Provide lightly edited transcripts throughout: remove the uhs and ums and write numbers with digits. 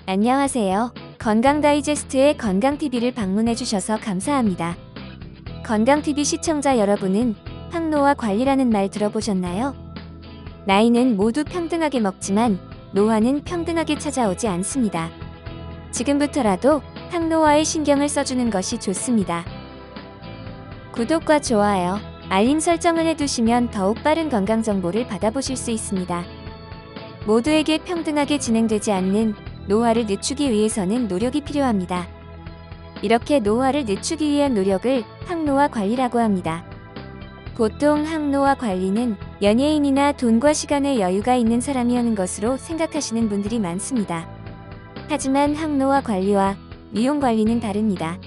안녕하세요. 건강다이제스트의 건강TV를 방문해주셔서 감사합니다. 건강TV 시청자 여러분은 항노화 관리라는 말 들어보셨나요? 나이는 모두 평등하게 먹지만 노화는 평등하게 찾아오지 않습니다. 지금부터라도 항노화에 신경을 써주는 것이 좋습니다. 구독과 좋아요, 알림 설정을 해두시면 더욱 빠른 건강 정보를 받아보실 수 있습니다. 모두에게 평등하게 진행되지 않는 노화를 늦추기 위해서는 노력이 필요합니다. 이렇게 노화를 늦추기 위한 노력을 항노화 관리라고 합니다. 보통 항노화 관리는 연예인이나 돈과 시간에 여유가 있는 사람이 하는 것으로 생각하시는 분들이 많습니다. 하지만 항노화 관리와 미용 관리는 다릅니다.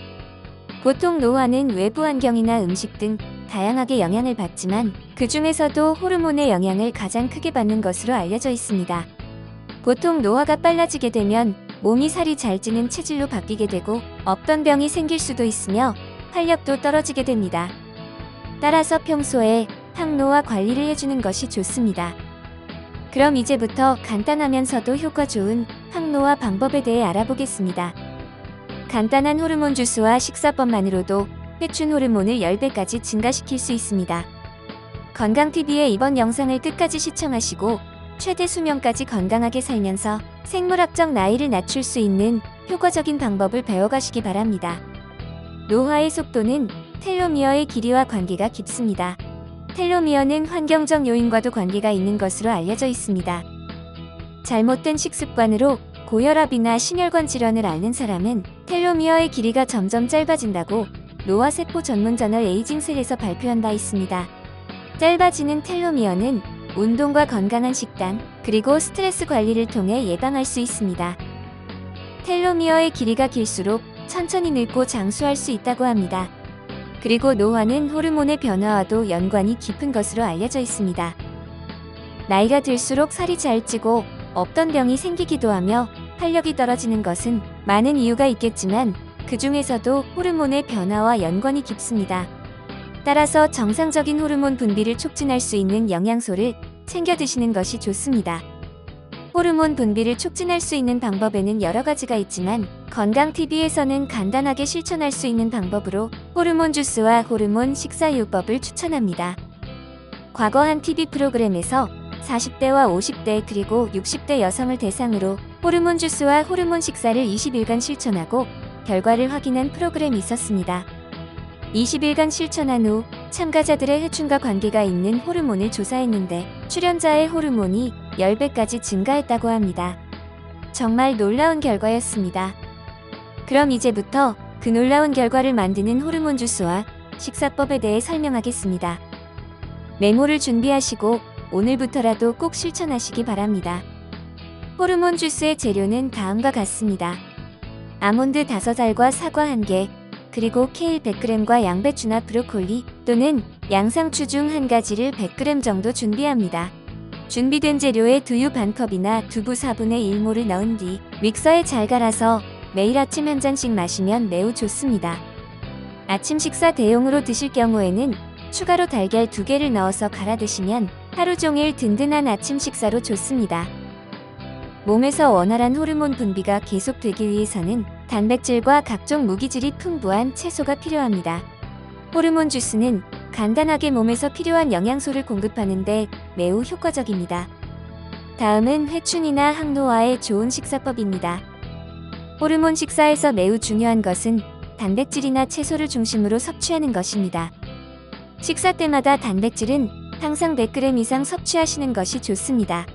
보통 노화는 외부 환경이나 음식 등 다양하게 영향을 받지만 그 중에서도 호르몬의 영향을 가장 크게 받는 것으로 알려져 있습니다. 보통 노화가 빨라지게 되면 몸이 살이 잘 찌는 체질로 바뀌게 되고 없던 병이 생길 수도 있으며 활력도 떨어지게 됩니다. 따라서 평소에 항노화 관리를 해주는 것이 좋습니다. 그럼 이제부터 간단하면서도 효과 좋은 항노화 방법에 대해 알아보겠습니다. 간단한 호르몬 주스와 식사법만으로도 회춘 호르몬을 10배까지 증가시킬 수 있습니다. 건강TV의 이번 영상을 끝까지 시청하시고 최대 수명까지 건강하게 살면서 생물학적 나이를 낮출 수 있는 효과적인 방법을 배워가시기 바랍니다. 노화의 속도는 텔로미어의 길이와 관계가 깊습니다. 텔로미어는 환경적 요인과도 관계가 있는 것으로 알려져 있습니다. 잘못된 식습관으로 고혈압이나 심혈관 질환을 앓는 사람은 텔로미어의 길이가 점점 짧아진다고 노화세포 전문 저널 에이징셀에서 발표한 바 있습니다. 짧아지는 텔로미어는 운동과 건강한 식단, 그리고 스트레스 관리를 통해 예방할 수 있습니다. 텔로미어의 길이가 길수록 천천히 늙고 장수할 수 있다고 합니다. 그리고 노화는 호르몬의 변화와도 연관이 깊은 것으로 알려져 있습니다. 나이가 들수록 살이 잘 찌고 없던 병이 생기기도 하며 활력이 떨어지는 것은 많은 이유가 있겠지만 그 중에서도 호르몬의 변화와 연관이 깊습니다. 따라서 정상적인 호르몬 분비를 촉진할 수 있는 영양소를 챙겨 드시는 것이 좋습니다. 호르몬 분비를 촉진할 수 있는 방법에는 여러 가지가 있지만 건강TV에서는 간단하게 실천할 수 있는 방법으로 호르몬 주스와 호르몬 식사요법을 추천합니다. 과거 한 TV 프로그램에서 40대와 50대 그리고 60대 여성을 대상으로 호르몬 주스와 호르몬 식사를 20일간 실천하고 결과를 확인한 프로그램이 있었습니다. 20일간 실천한 후 참가자들의 회춘과 관계가 있는 호르몬을 조사했는데 출연자의 호르몬이 10배까지 증가했다고 합니다. 정말 놀라운 결과였습니다. 그럼 이제부터 그 놀라운 결과를 만드는 호르몬 주스와 식사법에 대해 설명하겠습니다. 메모를 준비하시고 오늘부터라도 꼭 실천하시기 바랍니다. 호르몬 주스의 재료는 다음과 같습니다. 아몬드 5알과 사과 1개, 그리고 케일 100g과 양배추나 브로콜리 또는 양상추 중 한 가지를 100g 정도 준비합니다. 준비된 재료에 두유 반컵이나 두부 4분의 1모를 넣은 뒤 믹서에 잘 갈아서 매일 아침 한 잔씩 마시면 매우 좋습니다. 아침 식사 대용으로 드실 경우에는 추가로 달걀 2개를 넣어서 갈아 드시면 하루 종일 든든한 아침 식사로 좋습니다. 몸에서 원활한 호르몬 분비가 계속되기 위해서는 단백질과 각종 무기질이 풍부한 채소가 필요합니다. 호르몬 주스는 간단하게 몸에서 필요한 영양소를 공급하는 데 매우 효과적입니다. 다음은 회춘이나 항노화에 좋은 식사법입니다. 호르몬 식사에서 매우 중요한 것은 단백질이나 채소를 중심으로 섭취하는 것입니다. 식사 때마다 단백질은 항상 100g 이상 섭취하시는 것이 좋습니다.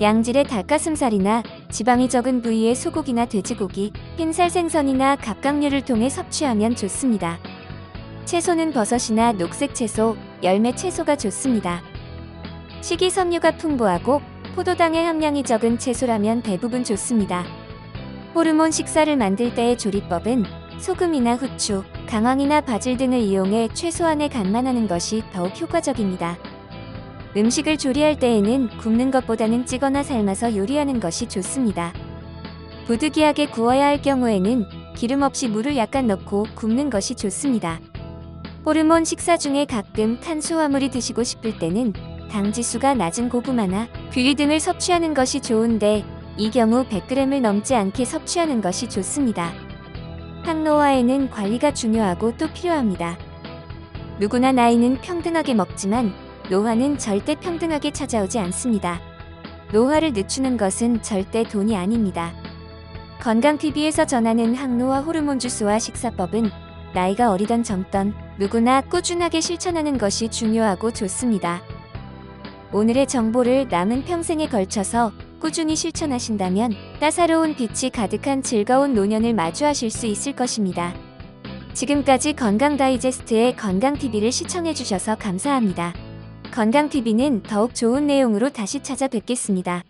양질의 닭가슴살이나 지방이 적은 부위의 소고기나 돼지고기, 흰살 생선이나 갑각류를 통해 섭취하면 좋습니다. 채소는 버섯이나 녹색 채소, 열매 채소가 좋습니다. 식이섬유가 풍부하고 포도당의 함량이 적은 채소라면 대부분 좋습니다. 호르몬 식사를 만들 때의 조리법은 소금이나 후추, 강황이나 바질 등을 이용해 최소한의 간만 하는 것이 더욱 효과적입니다. 음식을 조리할 때에는 굽는 것보다는 찌거나 삶아서 요리하는 것이 좋습니다. 부득이하게 구워야 할 경우에는 기름 없이 물을 약간 넣고 굽는 것이 좋습니다. 호르몬 식사 중에 가끔 탄수화물이 드시고 싶을 때는 당 지수가 낮은 고구마나 귤 등을 섭취하는 것이 좋은데 이 경우 100g을 넘지 않게 섭취하는 것이 좋습니다. 항노화에는 관리가 중요하고 또 필요합니다. 누구나 나이는 평등하게 먹지만 노화는 절대 평등하게 찾아오지 않습니다. 노화를 늦추는 것은 절대 돈이 아닙니다. 건강TV에서 전하는 항노화 호르몬 주스와 식사법은 나이가 어리던 젊던 누구나 꾸준하게 실천하는 것이 중요하고 좋습니다. 오늘의 정보를 남은 평생에 걸쳐서 꾸준히 실천하신다면 따사로운 빛이 가득한 즐거운 노년을 마주하실 수 있을 것입니다. 지금까지 건강다이제스트의 건강TV를 시청해주셔서 감사합니다. 건강TV는 더욱 좋은 내용으로 다시 찾아뵙겠습니다.